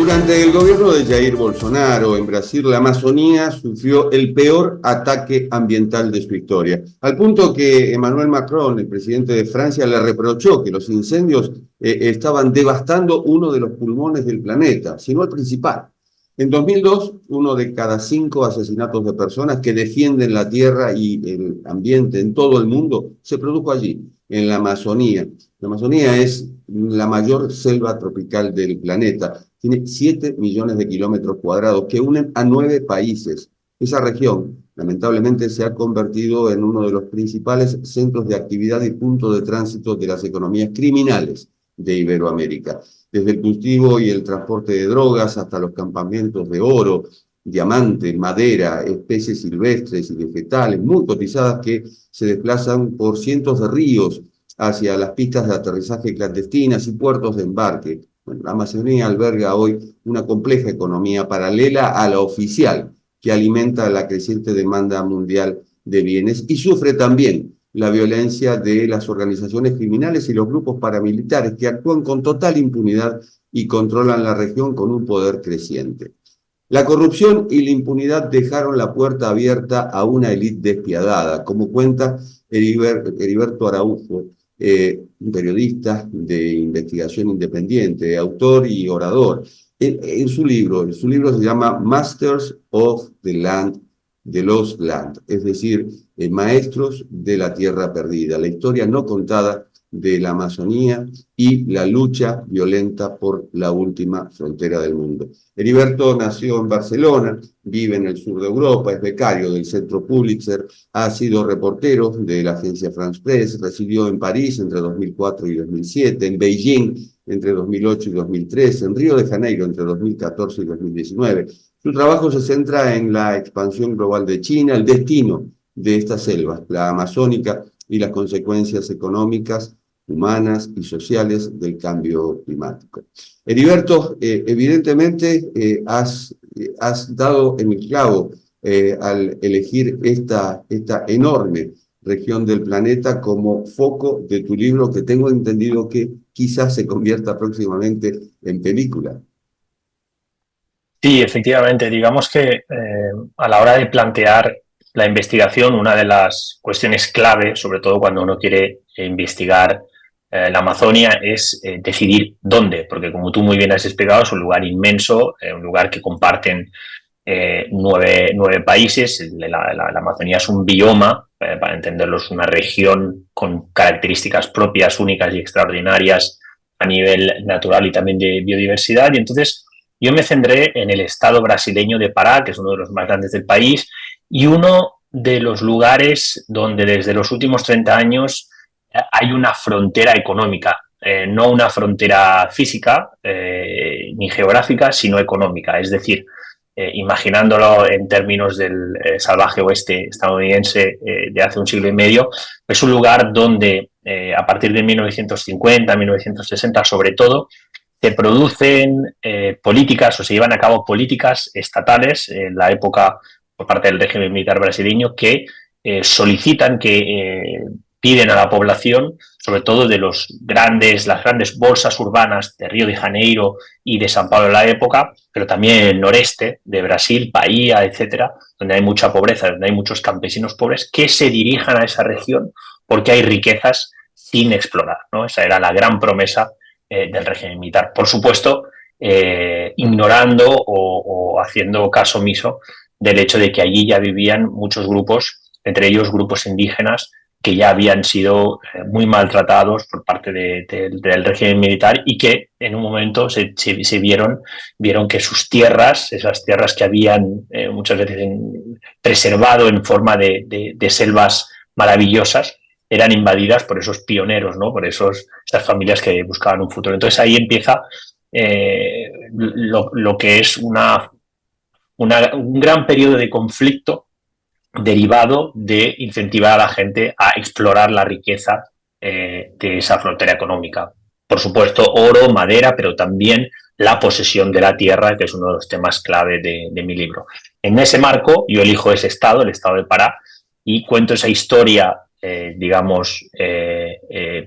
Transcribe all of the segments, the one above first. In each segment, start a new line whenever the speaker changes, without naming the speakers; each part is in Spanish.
Durante el gobierno de Jair Bolsonaro en Brasil, la Amazonía sufrió el peor ataque ambiental de su historia, al punto que Emmanuel Macron, el presidente de Francia, le reprochó que los incendios estaban devastando uno de los pulmones del planeta, sino el principal. En 2002, uno de cada 5 asesinatos de personas que defienden la tierra y el ambiente en todo el mundo se produjo allí, en la Amazonía. La Amazonía es la mayor selva tropical del planeta. Tiene 7 millones de kilómetros cuadrados que unen a 9 países. Esa región, lamentablemente, se ha convertido en uno de los principales centros de actividad y punto de tránsito de las economías criminales de Iberoamérica. Desde el cultivo y el transporte de drogas hasta los campamentos de oro, diamante, madera, especies silvestres y vegetales muy cotizadas que se desplazan por cientos de ríos hacia las pistas de aterrizaje clandestinas y puertos de embarque. Bueno, la Amazonía alberga hoy una compleja economía paralela a la oficial que alimenta la creciente demanda mundial de bienes y sufre también la violencia de las organizaciones criminales y los grupos paramilitares que actúan con total impunidad y controlan la región con un poder creciente. La corrupción y la impunidad dejaron la puerta abierta a una élite despiadada, como cuenta Heriberto Araujo, un periodista de investigación independiente, autor y orador. En su libro se llama Masters of the Land, de Lost Land, es decir, maestros de la tierra perdida, la historia no contada de la Amazonía y la lucha violenta por la última frontera del mundo. Heriberto nació en Barcelona, vive en el sur de Europa, es becario del Centro Pulitzer, ha sido reportero de la agencia France Press, residió en París entre 2004 y 2007, en Beijing entre 2008 y 2013, en Río de Janeiro entre 2014 y 2019. Su trabajo se centra en la expansión global de China, el destino de estas selvas, la amazónica, y las consecuencias económicas, humanas y sociales del cambio climático. Heriberto, evidentemente has dado en el clavo al elegir esta enorme región del planeta como foco de tu libro, que tengo entendido que quizás se convierta próximamente en película.
Sí, efectivamente. Digamos que a la hora de plantear la investigación, una de las cuestiones clave, sobre todo cuando uno quiere investigar la Amazonia, es decidir dónde, porque como tú muy bien has explicado, es un lugar inmenso, un lugar que comparten 9 países. La Amazonía es un bioma, para entenderlo, es una región con características propias, únicas y extraordinarias a nivel natural y también de biodiversidad. Y entonces yo me centré en el estado brasileño de Pará, que es uno de los más grandes del país, y uno de los lugares donde desde los últimos 30 años hay una frontera económica, no una frontera física ni geográfica, sino económica. Es decir, imaginándolo en términos del salvaje oeste estadounidense de hace un siglo y medio, es un lugar donde a partir de 1950, 1960 sobre todo, se producen políticas o se llevan a cabo políticas estatales en la época por parte del régimen militar brasileño que solicitan, que piden a la población, sobre todo de las grandes bolsas urbanas de Río de Janeiro y de São Paulo en la época, pero también en el noreste de Brasil, Bahía, etcétera, donde hay mucha pobreza, donde hay muchos campesinos pobres, que se dirijan a esa región porque hay riquezas sin explorar, ¿no? Esa era la gran promesa del régimen militar. Por supuesto, ignorando o haciendo caso omiso del hecho de que allí ya vivían muchos grupos, entre ellos grupos indígenas, que ya habían sido muy maltratados por parte del régimen militar y que en un momento se vieron que sus tierras, esas tierras que habían muchas veces preservado en forma de selvas maravillosas, eran invadidas por esos pioneros, ¿no? Por esas familias que buscaban un futuro. Entonces ahí empieza lo que es un gran periodo de conflicto derivado de incentivar a la gente a explorar la riqueza de esa frontera económica. Por supuesto, oro, madera, pero también la posesión de la tierra, que es uno de los temas clave de mi libro. En ese marco, yo elijo ese estado, el estado de Pará, y cuento esa historia,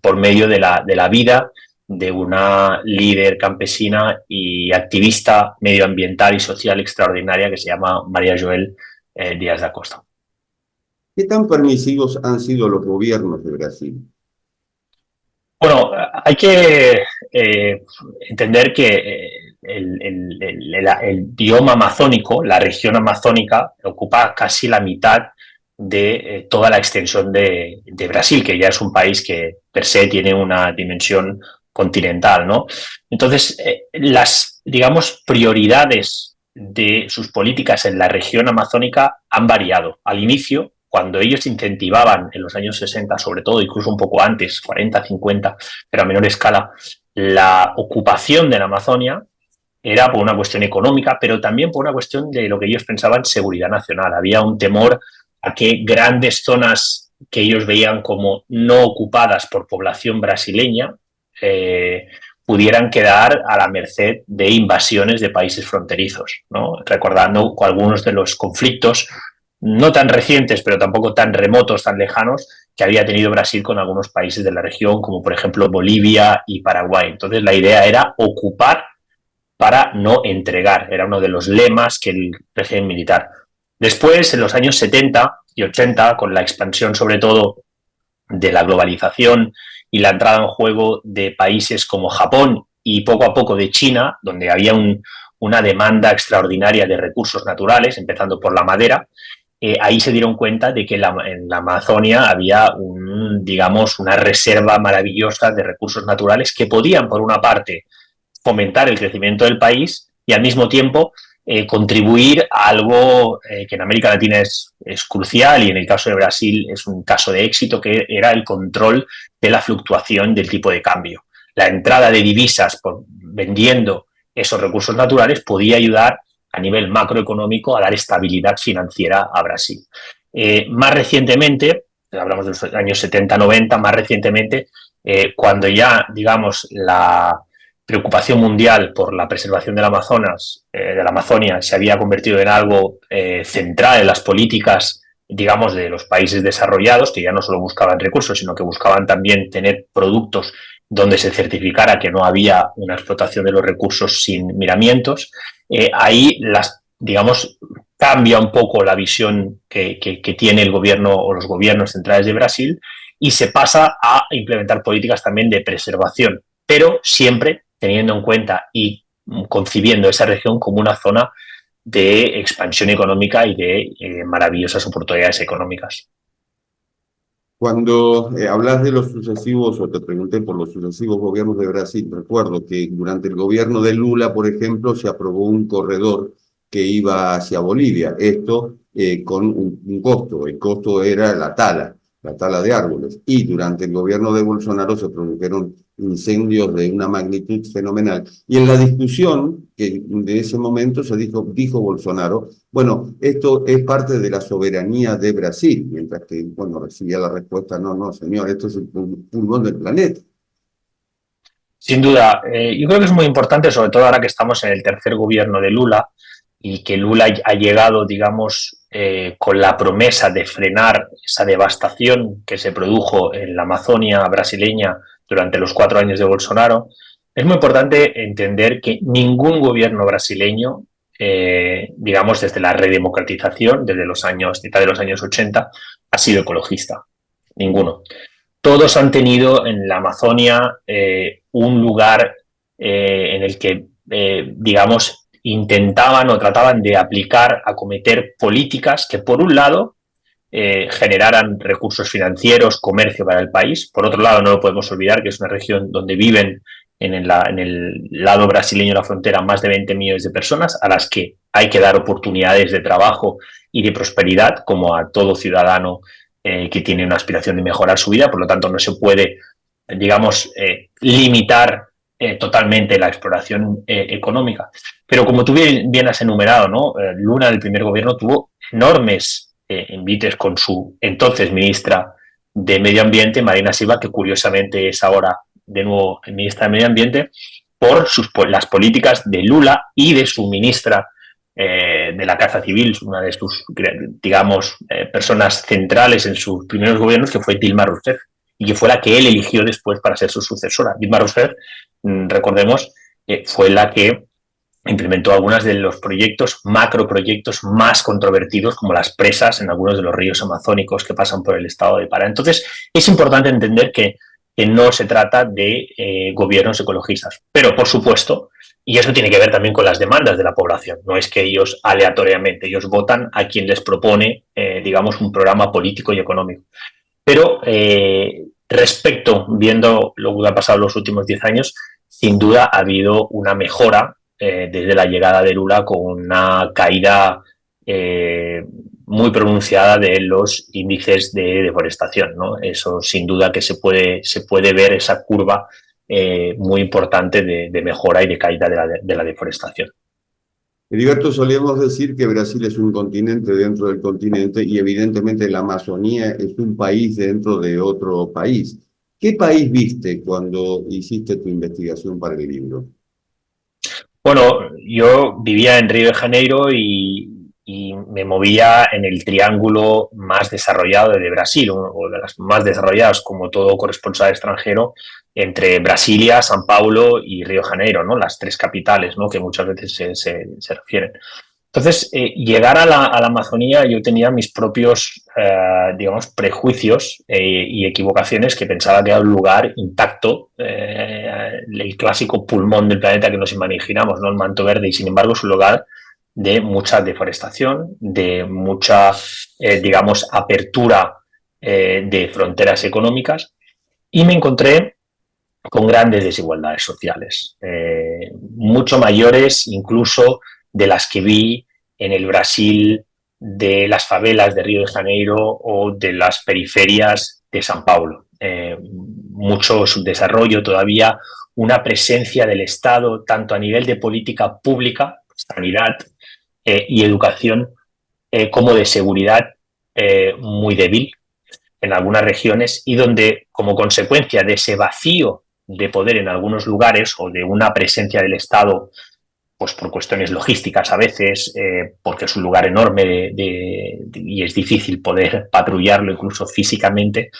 por medio de la vida de una líder campesina y activista medioambiental y social extraordinaria que se llama María Joel Díaz da Costa.
¿Qué tan permisivos han sido los gobiernos de Brasil?
Bueno, hay que entender que el bioma amazónico, la región amazónica, ocupa casi la mitad de toda la extensión de Brasil, que ya es un país que per se tiene una dimensión continental, ¿no? Entonces, las, digamos, prioridades de sus políticas en la región amazónica han variado. Al inicio, cuando ellos incentivaban en los años 60, sobre todo, incluso un poco antes, 40, 50, pero a menor escala, la ocupación de la Amazonia, era por una cuestión económica, pero también por una cuestión de lo que ellos pensaban seguridad nacional. Había un temor a que grandes zonas que ellos veían como no ocupadas por población brasileña pudieran quedar a la merced de invasiones de países fronterizos, ¿no? Recordando algunos de los conflictos no tan recientes, pero tampoco tan remotos, tan lejanos, que había tenido Brasil con algunos países de la región, como por ejemplo Bolivia y Paraguay. Entonces la idea era ocupar para no entregar, era uno de los lemas que el régimen militar. Después, en los años 70 y 80, con la expansión sobre todo de la globalización y la entrada en juego de países como Japón y poco a poco de China, donde había una demanda extraordinaria de recursos naturales, empezando por la madera, ahí se dieron cuenta de que en la Amazonia había digamos, una reserva maravillosa de recursos naturales que podían, por una parte, fomentar el crecimiento del país y al mismo tiempo contribuir a algo que en América Latina es crucial y en el caso de Brasil es un caso de éxito, que era el control de la fluctuación del tipo de cambio. La entrada de divisas vendiendo esos recursos naturales podía ayudar a nivel macroeconómico a dar estabilidad financiera a Brasil. Más recientemente, hablamos de los años 70-90, más recientemente, cuando ya, digamos, la preocupación mundial por la preservación del Amazonas, de la Amazonia, se había convertido en algo central en las políticas, digamos, de los países desarrollados, que ya no solo buscaban recursos, sino que buscaban también tener productos donde se certificara que no había una explotación de los recursos sin miramientos. Ahí, digamos, cambia un poco la visión que tiene el gobierno o los gobiernos centrales de Brasil y se pasa a implementar políticas también de preservación, pero siempre teniendo en cuenta y concibiendo esa región como una zona de expansión económica y de maravillosas oportunidades económicas.
Cuando hablas de los sucesivos, o te pregunté por los sucesivos gobiernos de Brasil, recuerdo que durante el gobierno de Lula, por ejemplo, se aprobó un corredor que iba hacia Bolivia. Esto con un costo. El costo era la tala de árboles. Y durante el gobierno de Bolsonaro se produjeron incendios de una magnitud fenomenal. Y en la discusión que de ese momento se dijo Bolsonaro, bueno, esto es parte de la soberanía de Brasil, mientras que, bueno, recibía la respuesta, no, señor, esto es el pulmón del planeta.
Sin duda, yo creo que es muy importante, sobre todo ahora que estamos en el tercer gobierno de Lula y que Lula ha llegado, digamos, con la promesa de frenar esa devastación que se produjo en la Amazonia brasileña durante los 4 años de Bolsonaro. Es muy importante entender que ningún gobierno brasileño, digamos, desde la redemocratización, desde mitad de los años 80, ha sido ecologista. Ninguno. Todos han tenido en la Amazonia un lugar en el que, digamos, intentaban o trataban de acometer políticas que, por un lado, generaran recursos financieros, comercio para el país. Por otro lado, no lo podemos olvidar que es una región donde viven en el lado brasileño de la frontera más de 20 millones de personas a las que hay que dar oportunidades de trabajo y de prosperidad como a todo ciudadano que tiene una aspiración de mejorar su vida. Por lo tanto, no se puede, digamos, limitar totalmente la exploración económica. Pero como tú bien has enumerado, ¿no? Lula, del primer gobierno, tuvo enormes envites con su entonces ministra de Medio Ambiente, Marina Silva, que curiosamente es ahora de nuevo ministra de Medio Ambiente, por las políticas de Lula y de su ministra de la Casa Civil, una de sus, digamos, personas centrales en sus primeros gobiernos, que fue Dilma Rousseff. y que fue la que él eligió después para ser su sucesora. Dilma Rousseff, recordemos, fue la que implementó algunos de los macroproyectos más controvertidos, como las presas en algunos de los ríos amazónicos que pasan por el estado de Pará. Entonces, es importante entender que no se trata de gobiernos ecologistas, pero por supuesto, y eso tiene que ver también con las demandas de la población, no es que ellos aleatoriamente, ellos votan a quien les propone, digamos, un programa político y económico. Pero viendo lo que ha pasado en los últimos 10 años, sin duda ha habido una mejora desde la llegada de Lula, con una caída muy pronunciada de los índices de deforestación, ¿no? Eso sin duda que se puede ver esa curva muy importante de mejora y de caída de la deforestación.
Heriberto, solíamos decir que Brasil es un continente dentro del continente y evidentemente la Amazonía es un país dentro de otro país. ¿Qué país viste cuando hiciste tu investigación para el libro?
Bueno, yo vivía en Río de Janeiro y me movía en el triángulo más desarrollado de Brasil, o de las más desarrolladas, como todo corresponsal extranjero, entre Brasilia, San Paulo y Río de Janeiro, ¿no? Las tres capitales, ¿no? Que muchas veces se refieren. Entonces, llegar a la Amazonía, yo tenía mis propios, digamos, prejuicios y equivocaciones, que pensaba que era un lugar intacto, el clásico pulmón del planeta que nos imaginamos, ¿no? El manto verde, y sin embargo es un lugar de mucha deforestación, de mucha, digamos, apertura de fronteras económicas, y me encontré con grandes desigualdades sociales, mucho mayores incluso de las que vi en el Brasil de las favelas de Río de Janeiro o de las periferias de San Paulo. Mucho subdesarrollo todavía, una presencia del Estado tanto a nivel de política pública, sanidad y educación, como de seguridad, muy débil en algunas regiones, y donde, como consecuencia de ese vacío de poder en algunos lugares, o de una presencia del Estado, pues por cuestiones logísticas a veces, porque es un lugar enorme y es difícil poder patrullarlo incluso físicamente,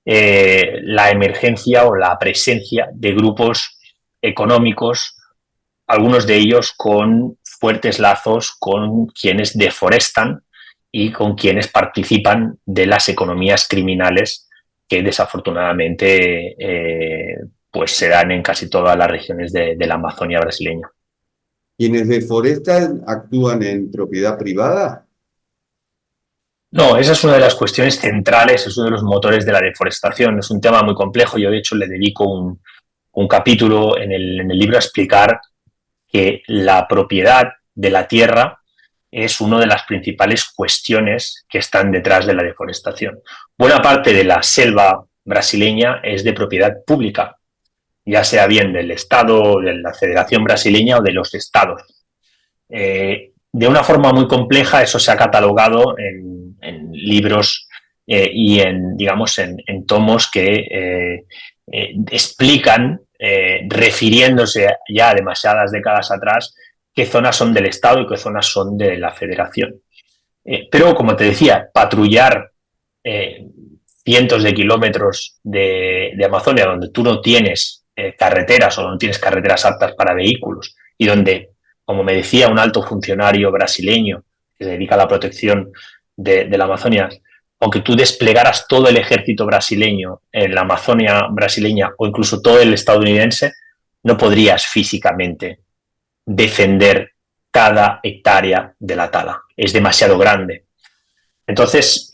la emergencia o la presencia de grupos económicos, algunos de ellos con fuertes lazos con quienes deforestan y con quienes participan de las economías criminales que desafortunadamente pues se dan en casi todas las regiones de la Amazonia brasileña.
¿Quienes deforestan actúan en propiedad privada?
No, esa es una de las cuestiones centrales, es uno de los motores de la deforestación. Es un tema muy complejo. Yo, de hecho, le dedico un capítulo en el libro a explicar que la propiedad de la tierra es una de las principales cuestiones que están detrás de la deforestación. Buena parte de la selva brasileña es de propiedad pública, ya sea bien del Estado, de la Federación Brasileña o de los estados. De una forma muy compleja, eso se ha catalogado en libros y digamos, en tomos que explican, refiriéndose ya a demasiadas décadas atrás, qué zonas son del Estado y qué zonas son de la Federación. Pero, como te decía, patrullar cientos de kilómetros de Amazonia, donde tú no tienes carreteras, o no tienes carreteras aptas para vehículos, y donde, como me decía un alto funcionario brasileño que se dedica a la protección de la Amazonia, aunque tú desplegaras todo el ejército brasileño en la Amazonia brasileña, o incluso todo el estadounidense, no podrías físicamente defender cada hectárea de la tala. Es demasiado grande. Entonces,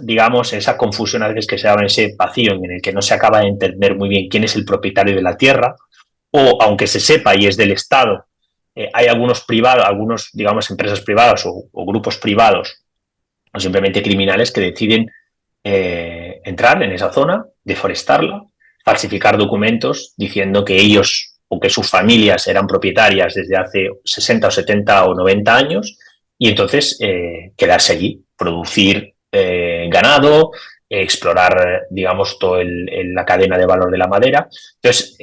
digamos, esa confusión a veces que se da, en ese vacío en el que no se acaba de entender muy bien quién es el propietario de la tierra, o aunque se sepa y es del Estado, hay algunos privados, digamos, empresas privadas o grupos privados, o simplemente criminales, que deciden entrar en esa zona, deforestarla, falsificar documentos diciendo que ellos o que sus familias eran propietarias desde hace 60 o 70 o 90 años, y entonces quedarse allí, producir ganado, explorar, digamos, toda la cadena de valor de la madera. Entonces,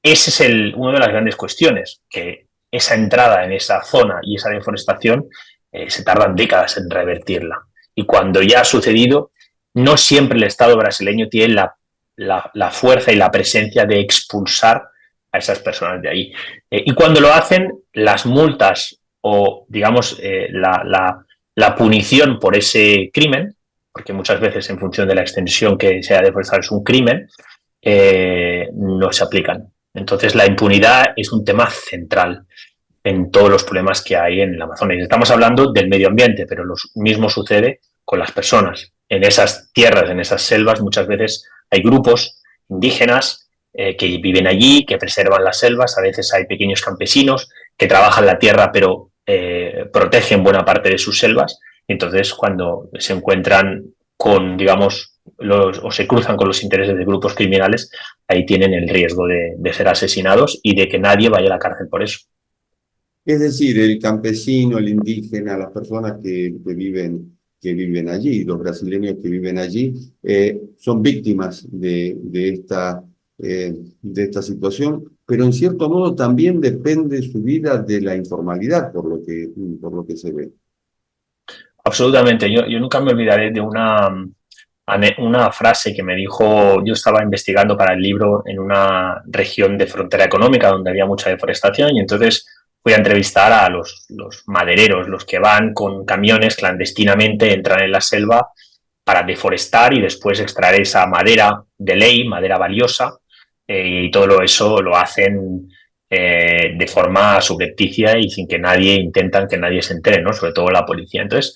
ese es una de las grandes cuestiones, que esa entrada en esa zona y esa deforestación se tardan décadas en revertirla. y cuando ya ha sucedido, no siempre el Estado brasileño tiene la fuerza y la presencia de expulsar a esas personas de ahí. Y cuando lo hacen, las multas o, digamos, la punición por ese crimen, porque muchas veces en función de la extensión que sea deforestal es un crimen, no se aplican. Entonces la impunidad es un tema central en todos los problemas que hay en el Amazonas. Estamos hablando del medio ambiente, pero lo mismo sucede con las personas. En esas tierras, en esas selvas, muchas veces hay grupos indígenas que viven allí, que preservan las selvas, a veces hay pequeños campesinos que trabajan la tierra pero protegen buena parte de sus selvas. Entonces, cuando se encuentran con, digamos, o se cruzan con los intereses de grupos criminales, ahí tienen el riesgo de ser asesinados y de que nadie vaya a la cárcel por eso.
Es decir, el campesino, el indígena, las personas que viven allí, los brasileños que viven allí, son víctimas de esta situación, pero en cierto modo también depende su vida de la informalidad, por lo que se ve.
Absolutamente. Yo nunca me olvidaré de una frase que me dijo, yo estaba investigando para el libro en una región de frontera económica donde había mucha deforestación y entonces fui a entrevistar a los madereros, los que van con camiones clandestinamente, entran en la selva para deforestar y después extraer esa madera de ley, madera valiosa, y todo eso lo hacen de forma subrepticia y sin que intentan que nadie se entere, ¿no? Sobre todo la policía. Entonces,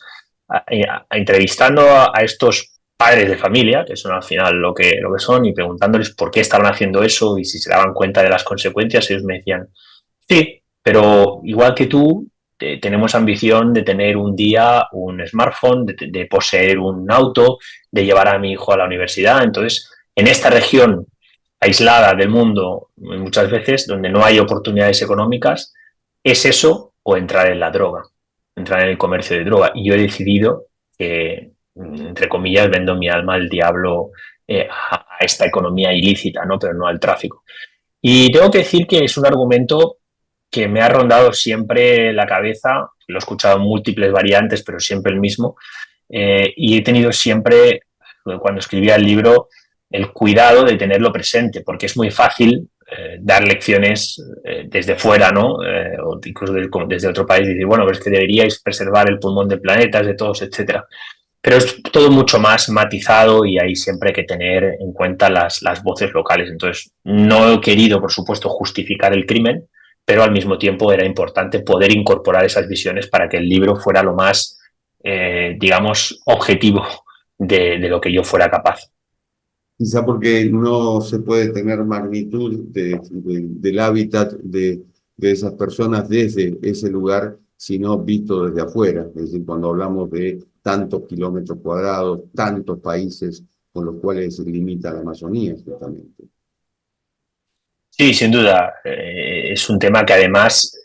entrevistando a estos padres de familia, que son al final lo que son, y preguntándoles por qué estaban haciendo eso y si se daban cuenta de las consecuencias, ellos me decían, sí, pero igual que tú, tenemos ambición de tener un día un smartphone, de poseer un auto, de llevar a mi hijo a la universidad. Entonces, en esta región aislada del mundo, muchas veces, donde no hay oportunidades económicas, es eso o entrar en la droga, entrar en el comercio de droga. Y yo he decidido que, entre comillas, vendo mi alma al diablo a esta economía ilícita, ¿no? Pero no al tráfico. Y tengo que decir que es un argumento que me ha rondado siempre la cabeza, lo he escuchado en múltiples variantes, pero siempre el mismo, y he tenido siempre, cuando escribía el libro, el cuidado de tenerlo presente, porque es muy fácil dar lecciones desde fuera, ¿no? O incluso desde otro país, y decir, bueno, pero es que deberíais preservar el pulmón del planeta, de todos, etcétera. Pero es todo mucho más matizado y hay siempre que tener en cuenta las voces locales. Entonces, no he querido, por supuesto, justificar el crimen, pero al mismo tiempo era importante poder incorporar esas visiones para que el libro fuera lo más, digamos, objetivo de lo que yo fuera capaz.
Quizá porque no se puede tener magnitud del hábitat de esas personas desde ese lugar, sino visto desde afuera. Es decir, cuando hablamos de tantos kilómetros cuadrados, tantos países con los cuales se limita la Amazonía, justamente.
Sí, sin duda. Es un tema que además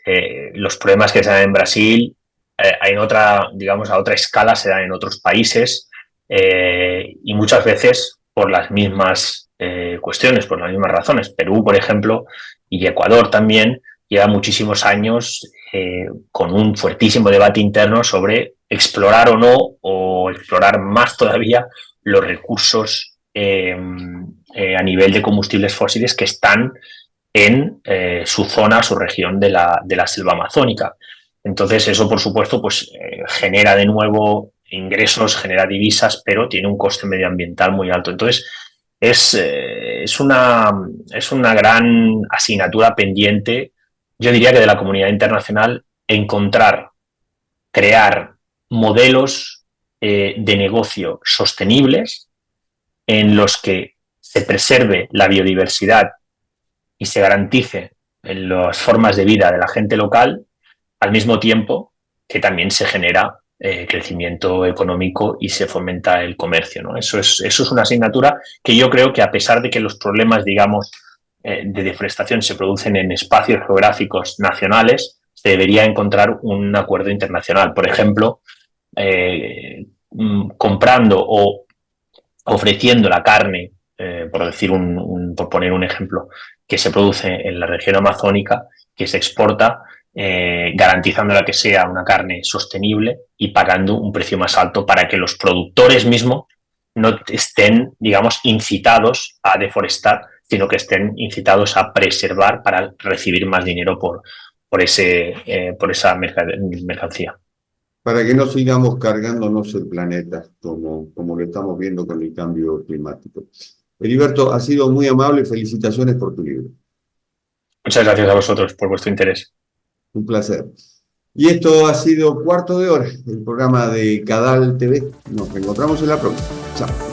los problemas que se dan en Brasil, en otra, digamos, a otra escala se dan en otros países y muchas veces por las mismas cuestiones, por las mismas razones. Perú, por ejemplo, y Ecuador también, lleva muchísimos años con un fuertísimo debate interno sobre explorar o no, o explorar más todavía los recursos a nivel de combustibles fósiles que están en su zona, su región de la selva amazónica. Entonces eso, por supuesto, pues genera de nuevo ingresos, genera divisas, pero tiene un coste medioambiental muy alto. Entonces es una gran asignatura pendiente, yo diría que de la comunidad internacional, encontrar, crear modelos de negocio sostenibles en los que se preserve la biodiversidad y se garantice en las formas de vida de la gente local, al mismo tiempo que también se genera crecimiento económico y se fomenta el comercio, ¿no? Eso es una asignatura que yo creo que, a pesar de que los problemas, digamos, de deforestación se producen en espacios geográficos nacionales, se debería encontrar un acuerdo internacional. Por ejemplo, comprando o ofreciendo la carne, por decir por poner un ejemplo, que se produce en la región amazónica, que se exporta, garantizándola que sea una carne sostenible y pagando un precio más alto para que los productores mismos no estén, digamos, incitados a deforestar, sino que estén incitados a preservar para recibir más dinero por esa mercancía.
Para que no sigamos cargándonos el planeta, como lo estamos viendo con el cambio climático. Heriberto, ha sido muy amable y felicitaciones por tu libro.
Muchas gracias a vosotros por vuestro interés.
Un placer. Y esto ha sido Cuarto de Hora, el programa de Cadal TV. Nos reencontramos en la próxima. Chao.